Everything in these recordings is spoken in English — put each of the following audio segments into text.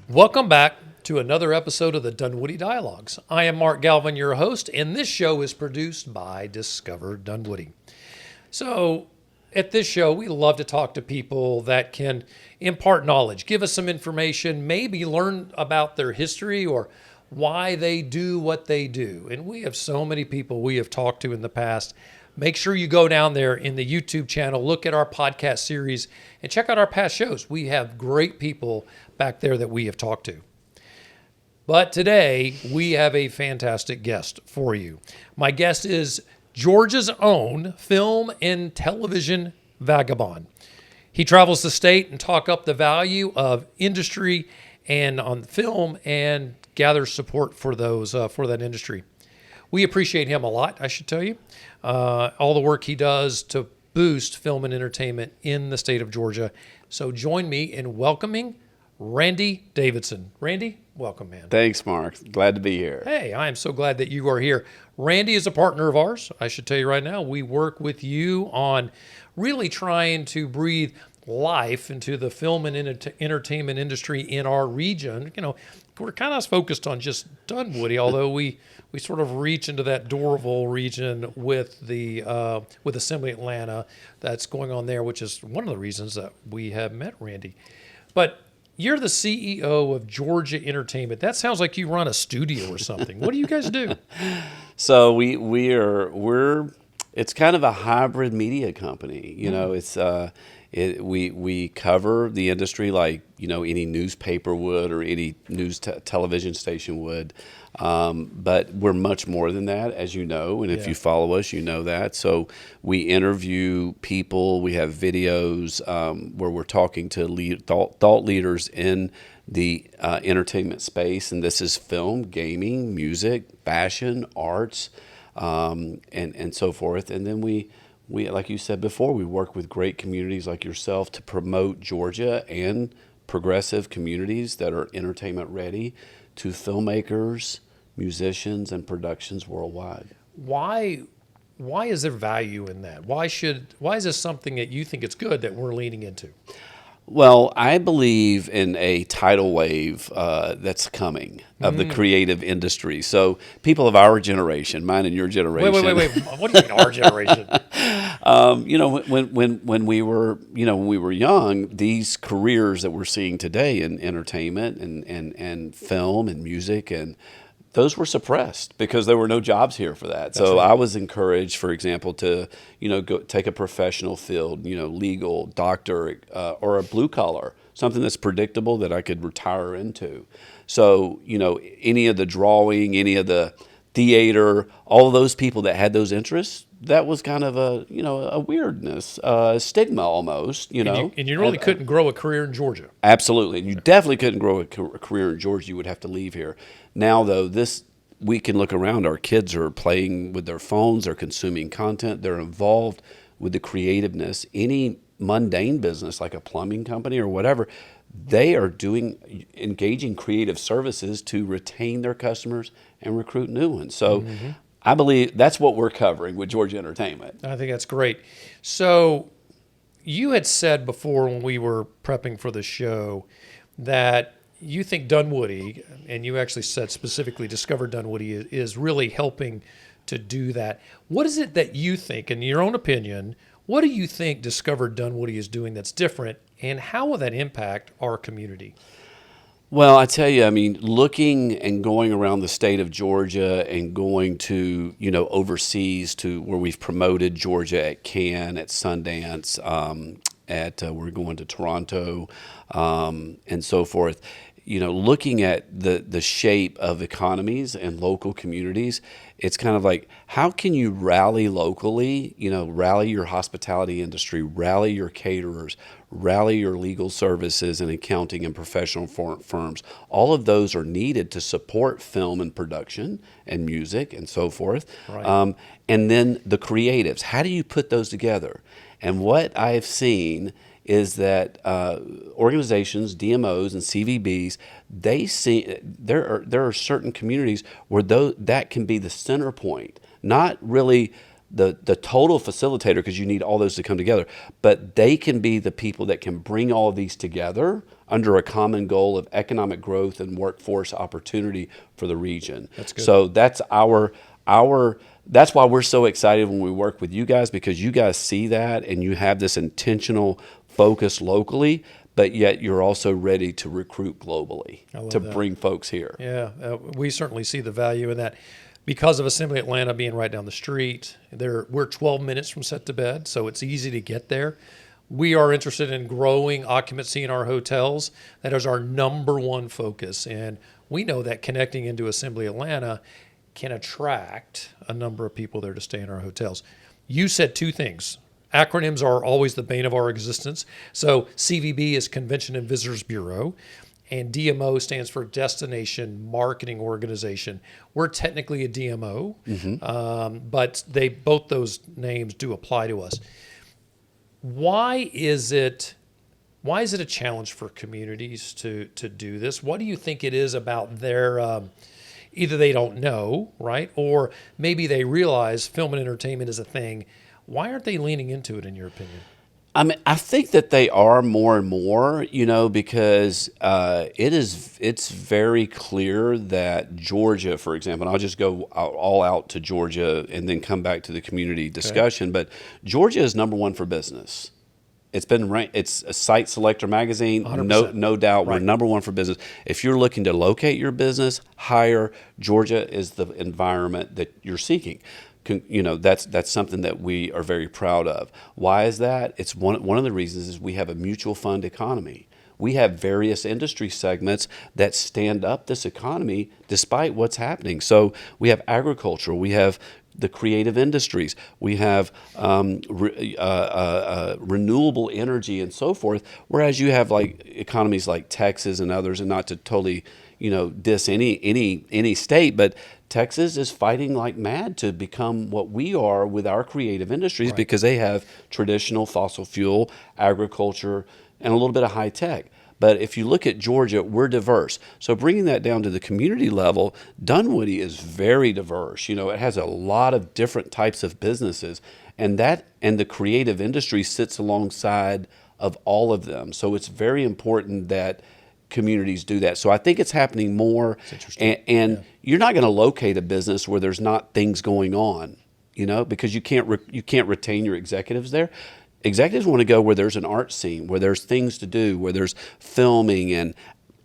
Welcome back to another episode of the Dunwoody Dialogues. I am Mark Galvin, your host, and this show is produced by Discover Dunwoody. So, at this show, we love to talk to people that can impart knowledge, give us some information, maybe learn about their history or why they do what they do. And we have so many people we have talked to in the past. Make sure you go down there in the YouTube channel, look at our podcast series, and check out our past shows. We have great people back there that we have talked to. But today, we have a fantastic guest for you. My guest is Georgia's own film and television vagabond. He travels the state and talk up the value of industry and on film and gathers support for those for that industry. We appreciate him a lot, I should tell you. All the work he does to boost film and entertainment in the state of Georgia. So join me in welcoming Randy Davidson. Randy, welcome, man. Thanks, Mark. Glad to be here. Hey, I am so glad that you are here. Randy is a partner of ours. I should tell you right now, we work with you on really trying to breathe life into the film and entertainment industry in our region. You know, we're kind of focused on just Dunwoody, although we sort of reach into that Doraville region with the with Assembly Atlanta that's going on there, which is one of the reasons that we have met Randy. But you're the CEO of Georgia Entertainment. That sounds like you run a studio or something. What do you guys do? So we're it's kind of a hybrid media company. You know, it's we cover the industry like any newspaper would or any news television station would, but we're much more than that, as you know, and if you follow us, you know that. So we interview people. We have videos where we're talking to thought leaders in the entertainment space, and this is film, gaming, music, fashion, arts, and so forth. And then we, like you said before, we work with great communities like yourself to promote Georgia and progressive communities that are entertainment ready to filmmakers, musicians, and productions worldwide. Why is there value in that? Why is this something that you think it's good that we're leaning into? Well, I believe in a tidal wave that's coming of the creative industry. So people of our generation, mine and your generation. Wait. What do you mean our generation? When we were young, these careers that we're seeing today in entertainment and film and music and those were suppressed because there were no jobs here for that. That's so right. I was encouraged, for example, to go take a professional field, legal, doctor, or a blue collar, something that's predictable that I could retire into. So any of the drawing, any of the theater, all of those people that had those interests, that was kind of a weirdness, stigma almost, And you really couldn't grow a career in Georgia. Absolutely. And you definitely couldn't grow a career in Georgia. You would have to leave here. Now, though, we can look around. Our kids are playing with their phones. They're consuming content. They're involved with the creativeness. Any mundane business like a plumbing company or whatever, they are engaging creative services to retain their customers and recruit new ones. So I believe that's what we're covering with Georgia Entertainment. I think that's great. So you had said before when we were prepping for the show that you think Dunwoody, and you actually said specifically Discover Dunwoody, is really helping to do that. What is it that you think, in your own opinion, what do you think Discover Dunwoody is doing that's different, and how will that impact our community? Well, I tell you, looking and going around the state of Georgia and going to, overseas to where we've promoted Georgia at Cannes, at Sundance, we're going to Toronto, and so forth. Looking at the shape of economies and local communities, it's kind of like, how can you rally locally, rally your hospitality industry, rally your caterers, rally your legal services and accounting and professional firms. All of those are needed to support film and production and music and so forth. Right. And then the creatives, how do you put those together? And what I've seen is that organizations, DMOs and CVBs, they see there are certain communities where that can be the center point, not really the total facilitator, because you need all those to come together. But they can be the people that can bring all of these together under a common goal of economic growth and workforce opportunity for the region. That's good. So that's that's why we're so excited when we work with you guys, because you guys see that and you have this intentional focus locally, but yet you're also ready to recruit globally to bring folks here. Yeah, we certainly see the value in that. Because of Assembly Atlanta being right down the street, we're 12 minutes from set to bed, so it's easy to get there. We are interested in growing occupancy in our hotels. That is our number one focus, and we know that connecting into Assembly Atlanta can attract a number of people there to stay in our hotels. You said two things. Acronyms are always the bane of our existence. So CVB is Convention and Visitors Bureau, and DMO stands for Destination Marketing Organization. We're technically a DMO, but both those names do apply to us. Why is it a challenge for communities to do this? What do you think it is about their either they don't know, right? Or maybe they realize film and entertainment is a thing. Why aren't they leaning into it, in your opinion? I mean, I think that they are more and more, because it's very clear that Georgia, for example, and I'll just go all out to Georgia and then come back to the community discussion, but Georgia is number one for business. It's been ranked. It's a Site Selector magazine. 100%. No doubt, Right. we're number one for business. If you're looking to locate your business, Georgia is the environment that you're seeking. That's something that we are very proud of. Why is that? It's one of the reasons is we have a mutual fund economy. We have various industry segments that stand up this economy despite what's happening. So we have agriculture, we have the creative industries, we have renewable energy and so forth, whereas you have like economies like Texas and others, and not to totally diss any state, but Texas is fighting like mad to become what we are with our creative industries, Right. because they have traditional fossil fuel, agriculture, and a little bit of high tech. But if you look at Georgia, we're diverse. So bringing that down to the community level, Dunwoody is very diverse. It has a lot of different types of businesses, and the creative industry sits alongside of all of them. So it's very important that communities do that. So I think it's happening more. It's interesting. And you're not going to locate a business where there's not things going on, because you can't retain your executives there. Executives want to go where there's an art scene, where there's things to do, where there's filming and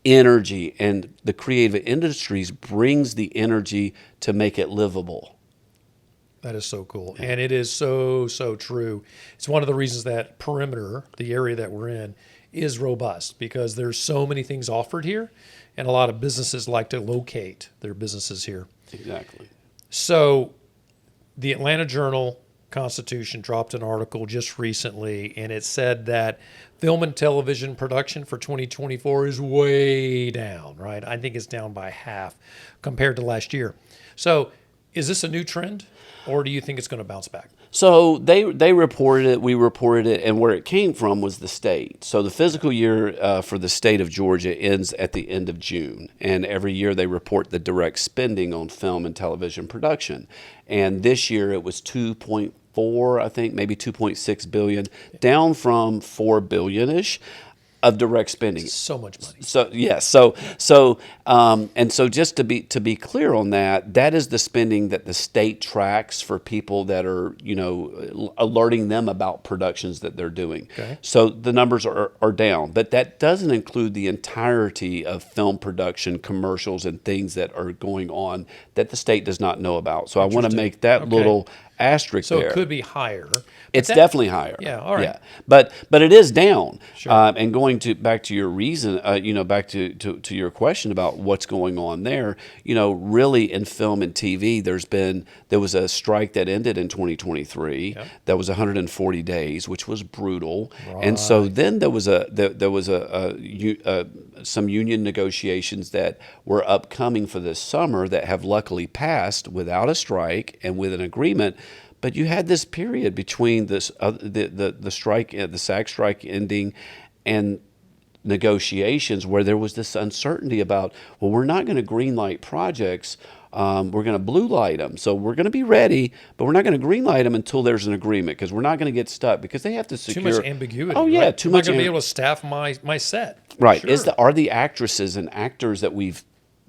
energy, and the creative industries brings the energy to make it livable. That is so cool. And it is so, so true. It's one of the reasons that perimeter, the area that we're in, is robust, because there's so many things offered here, and a lot of businesses like to locate their businesses here. Exactly. So the Atlanta Journal-Constitution dropped an article just recently, and it said that film and television production for 2024 is way down, right? I think it's down by half compared to last year. So is this a new trend, or do you think it's going to bounce back? So they reported it, we reported it, and where it came from was the state. So the fiscal year for the state of Georgia ends at the end of June, and every year they report the direct spending on film and television production. And this year it was 2.4, I think, maybe 2.6 billion, down from 4 billion-ish of direct spending. So much money. So yes, and so just to be clear on that, that is the spending that the state tracks for people that are alerting them about productions that they're doing. Okay. So the numbers are down, but that doesn't include the entirety of film production, commercials, and things that are going on that the state does not know about. So I want to make that little asterisk So there. it could be higher. It's definitely higher. Yeah, all right. Yeah, but it is down. Sure. And going back to your reason, back to your question about what's going on there. Really in film and TV, there was a strike that ended in 2023. Yep. That was 140 days, which was brutal. Right. And so then there was some union negotiations that were upcoming for this summer that have luckily passed without a strike and with an agreement. But you had this period between the strike, the SAG strike ending, and negotiations where there was this uncertainty about, well, we're not going to greenlight projects. We're going to blue light them. So we're going to be ready, but we're not going to green light them until there's an agreement, because we're not going to get stuck, because they have to secure. Too much ambiguity. Oh yeah, right? too I'm much. not going to be able to staff my set. Right. Sure. Are the actresses and actors that we've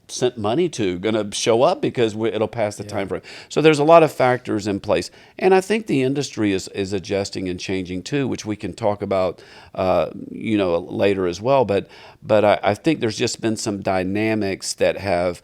sent money to going to show up, because it'll pass the time frame? So there's a lot of factors in place, and I think the industry is adjusting and changing too, which we can talk about later as well. But I think there's just been some dynamics that have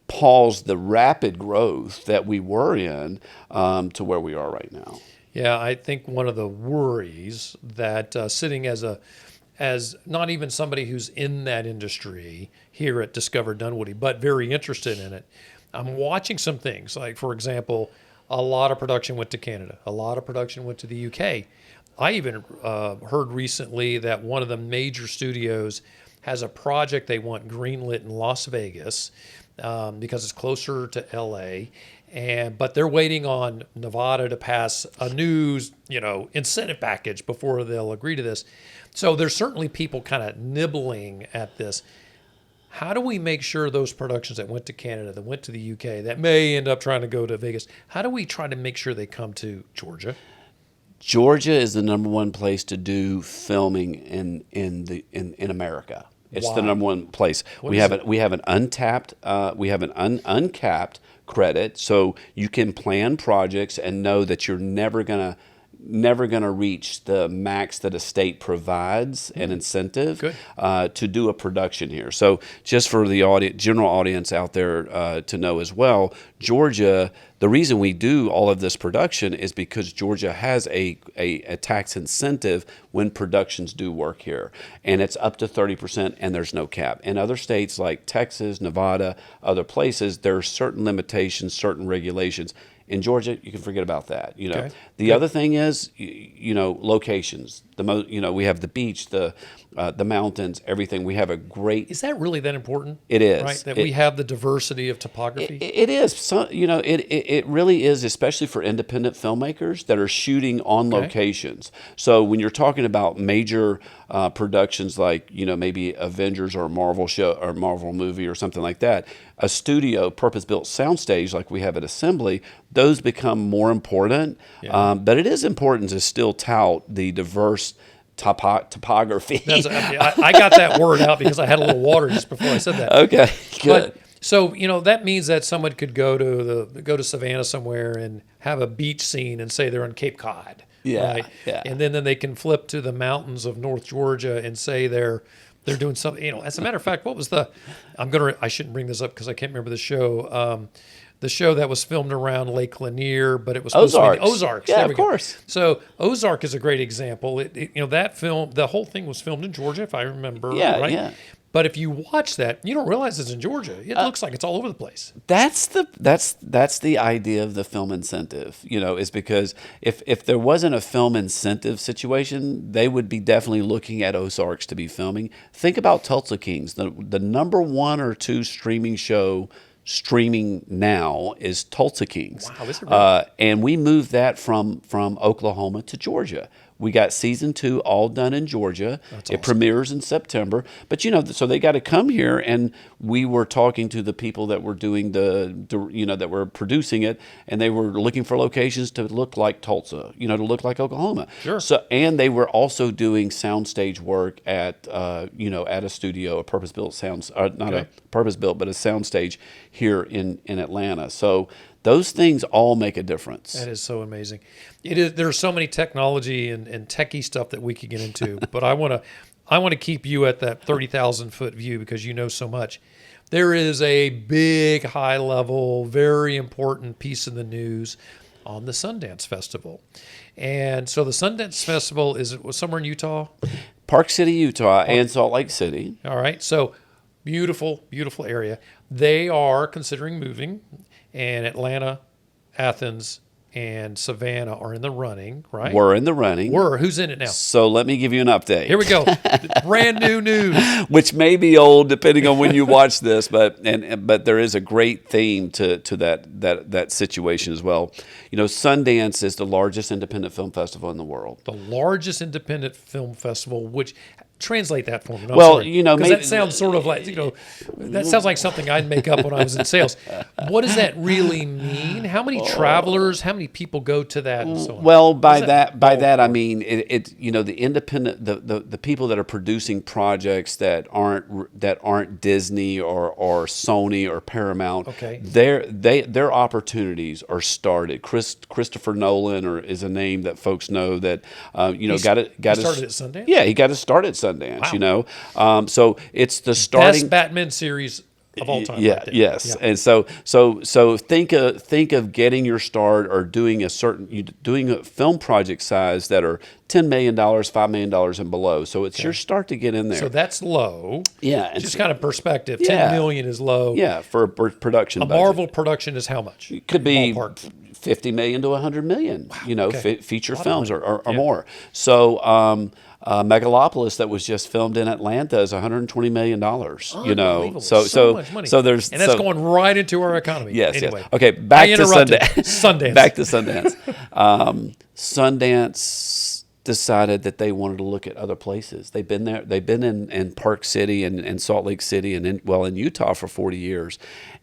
paused the rapid growth that we were in to where we are right now. Yeah, I think one of the worries that sitting as not even somebody who's in that industry here at Discover Dunwoody, but very interested in it, I'm watching some things. Like, for example, a lot of production went to Canada. A lot of production went to the UK. I even heard recently that one of the major studios has a project they want greenlit in Las Vegas because it's closer to LA. But they're waiting on Nevada to pass a new, incentive package before they'll agree to this. So there's certainly people kind of nibbling at this. How do we make sure those productions that went to Canada, that went to the UK, that may end up trying to go to Vegas, how do we try to make sure they come to Georgia? Georgia is the number one place to do filming in America. It's Why? the number one place. We have an uncapped credit, so you can plan projects and know that you're never gonna reach the max that a state provides an incentive to do a production here. So just for the general audience out there to know as well, Georgia, the reason we do all of this production is because Georgia has a tax incentive when productions do work here. And it's up to 30%, and there's no cap. In other states like Texas, Nevada, other places, there are certain limitations, certain regulations. In Georgia, you can forget about that. The other thing is, locations. We have the beach, the mountains, everything. We have a great. Is that really that important? It is, right. That we have the diversity of topography. It is. So, it really is, especially for independent filmmakers that are shooting on locations. So when you're talking about major productions like maybe Avengers or a Marvel show or Marvel movie or something like that, a studio purpose-built soundstage like we have at Assembly, those become more important. Yeah. But it is important to still tout the diverse topography. I got that word out because I had a little water just before I said that. Okay, good. But, so that means that someone could go to Savannah somewhere and have a beach scene and say they're on Cape Cod. Yeah, right? yeah. And then they can flip to the mountains of North Georgia and say they're doing something. As a matter of fact, what was I shouldn't bring this up because I can't remember the show. The show that was filmed around Lake Lanier, but it was supposed to be Ozarks. Yeah, of course. So Ozark is a great example. That film, the whole thing was filmed in Georgia, if I remember. Yeah, right? yeah. But if you watch that, you don't realize it's in Georgia. It looks like it's all over the place. That's the idea of the film incentive. Is because if there wasn't a film incentive situation, they would be definitely looking at Ozarks to be filming. Think about Tulsa Kings, the number 1 or 2 streaming show. Streaming now is Tulsa Kings. Wow, is it really? And we moved that from Oklahoma to Georgia. We got season 2 all done in Georgia. That's it awesome. premieres in September. But so they got to come here, and we were talking to the people that were doing that were producing it, and they were looking for locations to look like Tulsa, to look like Oklahoma. Sure. So, and they were also doing soundstage work at a studio, a purpose-built a purpose-built, but a soundstage here in Atlanta. So those things all make a difference. That is so amazing. It is. There's so many technology and techie stuff that we could get into, but I want to keep you at that 30,000 foot view because you know so much. There is a big, high level, very important piece in the news on the Sundance Festival, and so the Sundance Festival was somewhere in Utah, Park City, Utah, and Salt Lake City. All right, so beautiful, beautiful area. They are considering moving. And Atlanta, Athens, and Savannah are in the running, right? We're in the running. Who's in it now? So let me give you an update. Here we go. Brand new news. Which may be old depending on when you watch this, but there is a great theme to that situation as well. Sundance is the largest independent film festival in the world. The largest independent film festival, which translate that for me. No, Well, sorry. you know, because maybe- that sounds sort of like, that sounds like something I'd make up when I was in sales. What does that really mean? How many travelers, how many people go to that and so on? Well, by What is that I mean it you know, the independent the people that are producing projects that aren't Disney or Sony or Paramount. Okay. Their opportunities are started. Christopher Nolan is a name that folks know that you know, got He started at Sundance? Yeah, he got to start at Sundance. Wow. You know, so it's the starting Best Batman series of all time. Yeah. right there. Yes. Yeah. And so think of getting your start or doing doing a film project size that are $10 million, $5 million and below. So it's your start to get in there. So that's low. Yeah, and Just kind of perspective. Yeah. 10 million is low. yeah, for a production A budget. Marvel production is how much? It could be Ballpark. 50 million to 100 million, you know, okay. feature A lot of films money. or Yeah. more. So Megalopolis that was just filmed in Atlanta is $120 million, you know. Unbelievable. So much money. So there's And that's going right into our economy. Yes, Anyway. yes. Okay, back I to interrupted. Sundance. Sundance. Back to Sundance. Sundance decided that they wanted to look at other places. They've been there. They've been in Park City and Salt Lake City and in Utah for 40 years.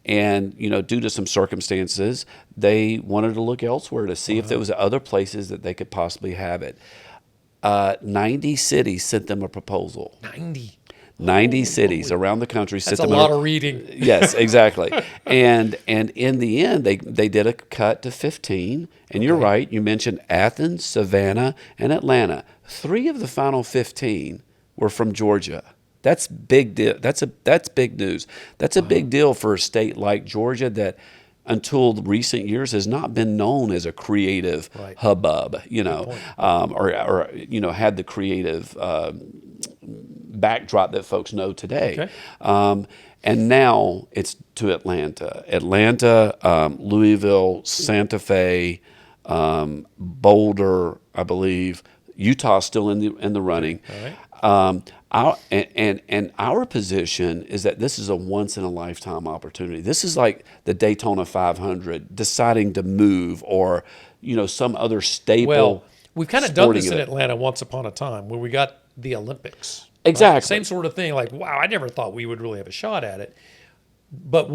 And, you know, due to some circumstances, they wanted to look elsewhere to see if there was other places that they could possibly have it. 90 cities sent them a proposal. 90 cities around the country sent That's a them lot of reading. Yes, exactly. and in the end, they did a cut to 15. And you're right. You mentioned Athens, Savannah, and Atlanta. 3 of the final 15 were from Georgia. That's big deal. That's big news. That's a big deal for a state like Georgia that, until recent years, has not been known as a creative hubbub. You know, or you know, had the creative backdrop that folks know today. Okay. And now it's to Atlanta, Louisville, Santa Fe, Boulder, I believe. Utah's still in the running. All right. Our position is that this is a once in a lifetime opportunity. This is like the Daytona 500, deciding to move, or, you know, some other staple. Well, we've kind of done this in event. Atlanta once upon a time where we got the Olympics. Exactly. Same sort of thing. Like, wow, I never thought we would really have a shot at it. But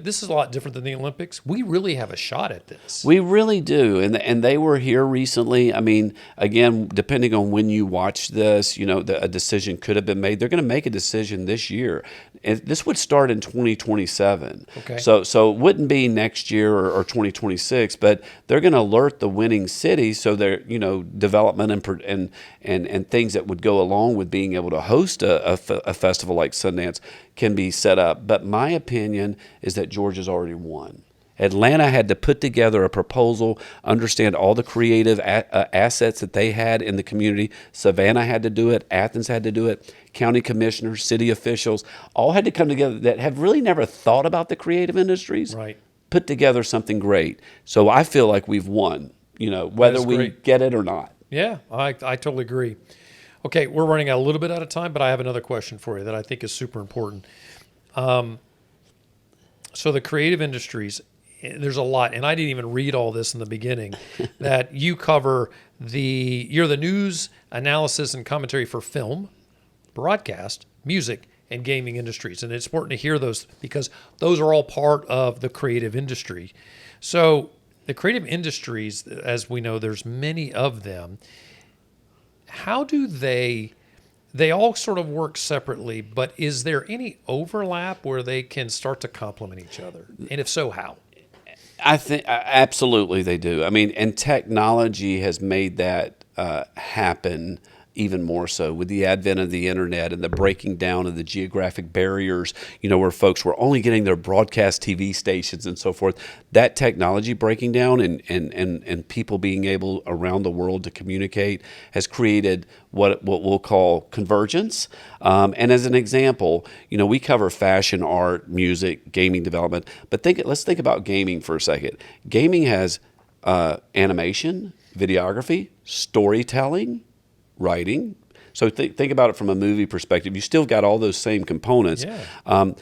this is a lot different than the Olympics. We really have a shot at this. We really do, and they were here recently. I mean, again, depending on when you watch this, you know, a decision could have been made. They're going to make a decision this year. And this would start in 2027. Okay. So it wouldn't be next year or 2026, but they're going to alert the winning cities, so they're, you know, development and things that would go along with being able to host a festival like Sundance can be set up. But my opinion is that Georgia's already won. Atlanta had to put together a proposal, understand all the creative assets that they had in the community. Savannah had to do it. Athens had to do it. County commissioners, city officials, all had to come together that have really never thought about the creative industries. Right. Put together something great. So I feel like we've won, you know, whether we great. get it or not. Yeah, I totally agree. Okay, we're running a little bit out of time, but I have another question for you that I think is super important. So the creative industries, there's a lot, and I didn't even read all this in the beginning, that you cover you're the news analysis and commentary for film, broadcast, music, and gaming industries. And it's important to hear those because those are all part of the creative industry. So the creative industries, as we know, there's many of them. How do they all sort of work separately, but is there any overlap where they can start to complement each other? And if so, how? I think absolutely they do. I mean, and technology has made that happen even more so with the advent of the internet and the breaking down of the geographic barriers, you know, where folks were only getting their broadcast TV stations and so forth. That technology breaking down and people being able around the world to communicate has created what we'll call convergence. And as an example, you know, we cover fashion, art, music, gaming development, but let's think about gaming for a second. Gaming has animation, videography, storytelling, writing. So think about it from a movie perspective. You still got all those same components. Yeah.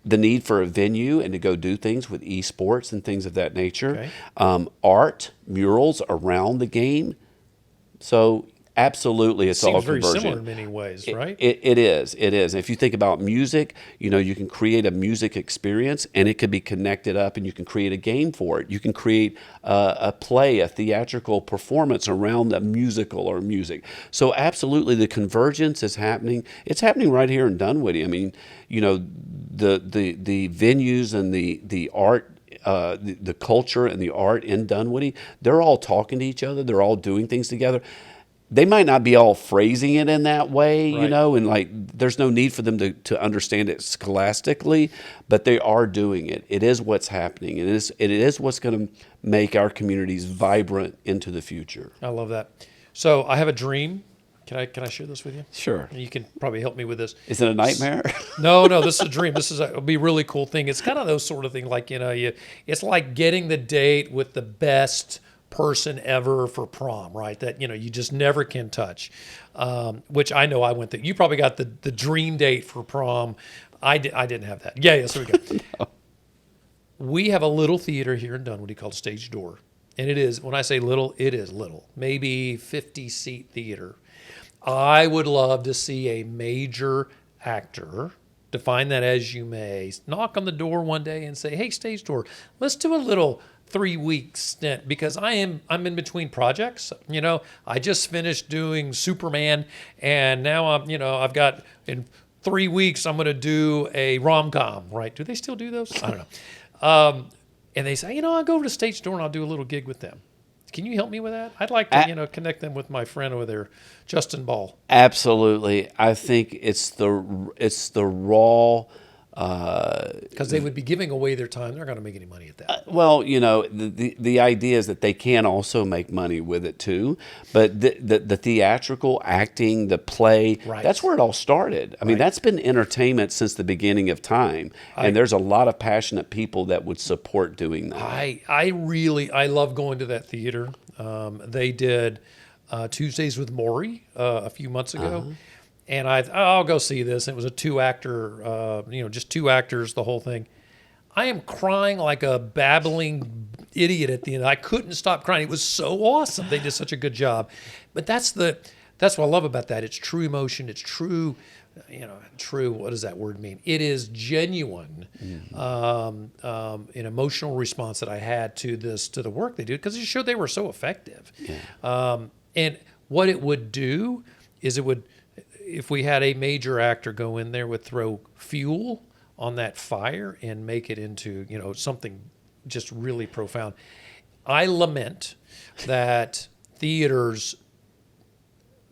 The need for a venue and to go do things with esports and things of that nature. Okay. Art, murals around the game. So Absolutely, it's all Seems very conversion. similar in many ways, right? It is. It is. If you think about music, you can create a music experience, and it could be connected up, and you can create a game for it. You can create a play, a theatrical performance around a musical or music. So absolutely, the convergence is happening. It's happening right here in Dunwoody. I mean, the venues and the art. The culture and the art in Dunwoody, they're all talking to each other. They're all doing things together. They might not be all phrasing it in that way, Right. and like there's no need for them to understand it scholastically, but they are doing it. It is what's happening. It is what's going to make our communities vibrant into the future. I love that. So I have a dream. Can I share this with you? Sure. You can probably help me with this. Is it a nightmare? No, this is a dream. It'll be a really cool thing. It's kind of those sort of things, like it's like getting the date with the best person ever for prom, right? That you just never can touch. Which I know I went through. You probably got the dream date for prom. I didn't have that. Yeah. So we go. No. We have a little theater here in Dunwoody called Stage Door, and it is, when I say little, it is little. Maybe 50-seat theater. I would love to see a major actor, define that as you may, knock on the door one day and say, "Hey, Stage Door, let's do a little 3-week stint," because I'm in between projects. I just finished doing Superman, and now I've got, in 3 weeks I'm going to do a rom-com. Right? Do they still do those? I don't know. And they say, I'll go over to Stage Door and I'll do a little gig with them. Can you help me with that? I'd like to, connect them with my friend over there, Justin Ball. Absolutely. I think it's the raw. Because they would be giving away their time. They're not going to make any money at that. Well, the idea is that they can also make money with it too. But the theatrical acting, the play, Right. That's where it all started. I mean, that's been entertainment since the beginning of time. And there's a lot of passionate people that would support doing that. I love going to that theater. They did Tuesdays with Maury a few months ago. Uh-huh. And I'll go see this. It was a 2-actor, just 2 actors, the whole thing. I am crying like a babbling idiot at the end. I couldn't stop crying. It was so awesome. They did such a good job. But that's what I love about that. It's true emotion. It's true, true. What does that word mean? It is genuine, an emotional response that I had to the work they do, because it showed they were so effective. Yeah. And what it would do is if we had a major actor go in there, would throw fuel on that fire and make it into, something just really profound. I lament that theaters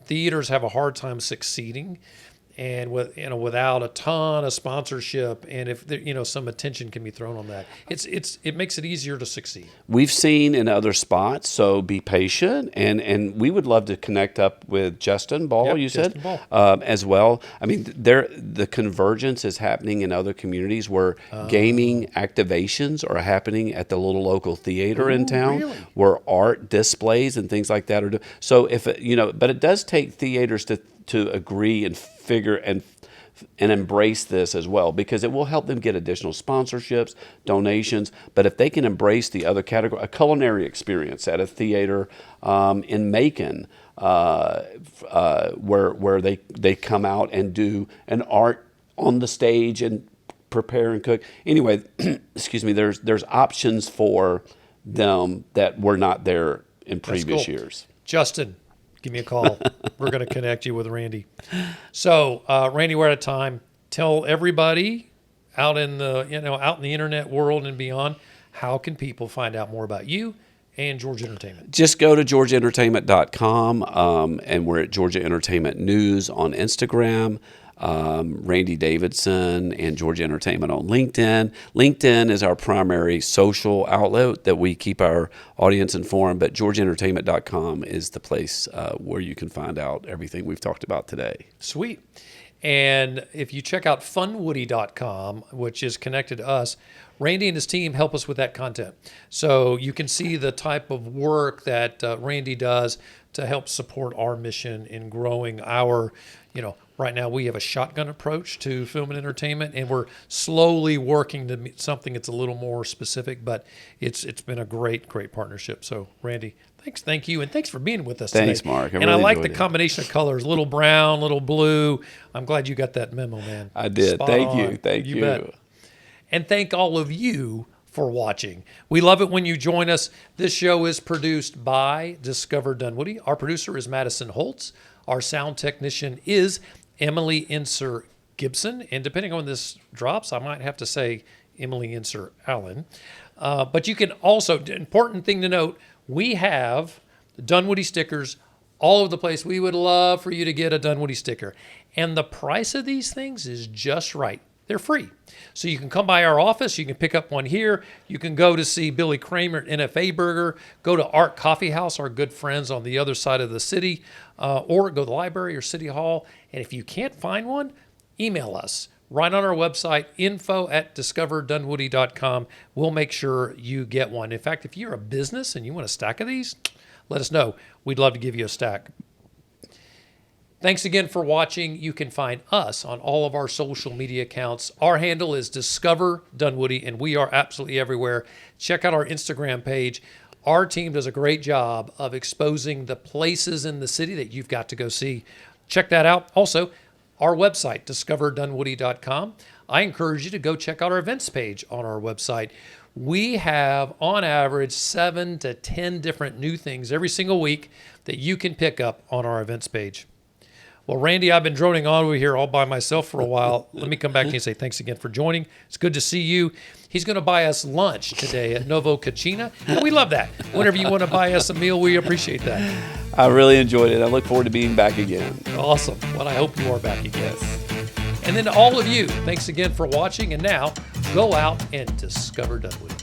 have a hard time succeeding, and without a ton of sponsorship, and if some attention can be thrown on that, it makes it easier to succeed. We've seen in other spots, so be patient, and we would love to connect up with Justin Ball. Yep, you Justin said Ball. as well. I mean, the convergence is happening in other communities where gaming activations are happening at the little local theater in town, really? where art displays and things like that are. So but it does take theaters to agree and figure and embrace this as well, because it will help them get additional sponsorships, donations. But if they can embrace the other category, a culinary experience at a theater in Macon, where they come out and do an art on the stage and prepare and cook. Anyway, excuse me. There's options for them that were not there in previous years. Justin, give me a call. We're going to connect you with Randy. So, Randy, we're out of time. Tell everybody out in the internet world and beyond, how can people find out more about you and Georgia Entertainment? Just go to georgiaentertainment.com, and we're at Georgia Entertainment News on Instagram. Randy Davidson and Georgia Entertainment on LinkedIn. LinkedIn is our primary social outlet that we keep our audience informed, but georgiaentertainment.com is the place where you can find out everything we've talked about today. Sweet. And if you check out funwoody.com, which is connected to us, Randy and his team help us with that content. So you can see the type of work that Randy does to help support our mission in growing our, Right now, we have a shotgun approach to film and entertainment, and we're slowly working to meet something that's a little more specific. But it's been a great partnership. So, Randy, thank you, and thanks for being with us today. Thanks, Mark. I like the combination of colors: little brown, little blue. I'm glad you got that memo, man. I did. Spot Thank on. you. Thank you. Bet. And thank all of you for watching. We love it when you join us. This show is produced by Discover Dunwoody. Our producer is Madison Holtz. Our sound technician is Emily Inser Gibson. And depending on when this drops, I might have to say Emily Inser Allen. But you can also, important thing to note, we have Dunwoody stickers all over the place. We would love for you to get a Dunwoody sticker. And the price of these things is just right. They're free. So you can come by our office. You can pick up one here. You can go to see Billy Kramer at NFA Burger. Go to Art Coffee House, our good friends on the other side of the city. Or go to the library or City Hall. And if you can't find one, email us. Right on our website, info@discoverdunwoody.com. We'll make sure you get one. In fact, if you're a business and you want a stack of these, let us know. We'd love to give you a stack. Thanks again for watching. You can find us on all of our social media accounts. Our handle is Discover Dunwoody, and we are absolutely everywhere. Check out our Instagram page. Our team does a great job of exposing the places in the city that you've got to go see. Check that out. Also, our website, discoverdunwoody.com. I encourage you to go check out our events page on our website. We have, on average, 7 to 10 different new things every single week that you can pick up on our events page. Well, Randy, I've been droning on over here all by myself for a while. Let me come back to you and say thanks again for joining. It's good to see you. He's going to buy us lunch today at Novo Cucina, and we love that. Whenever you want to buy us a meal, we appreciate that. I really enjoyed it. I look forward to being back again. Awesome. Well, I hope you are back again. And then to all of you, thanks again for watching. And now, go out and discover Dunwoody.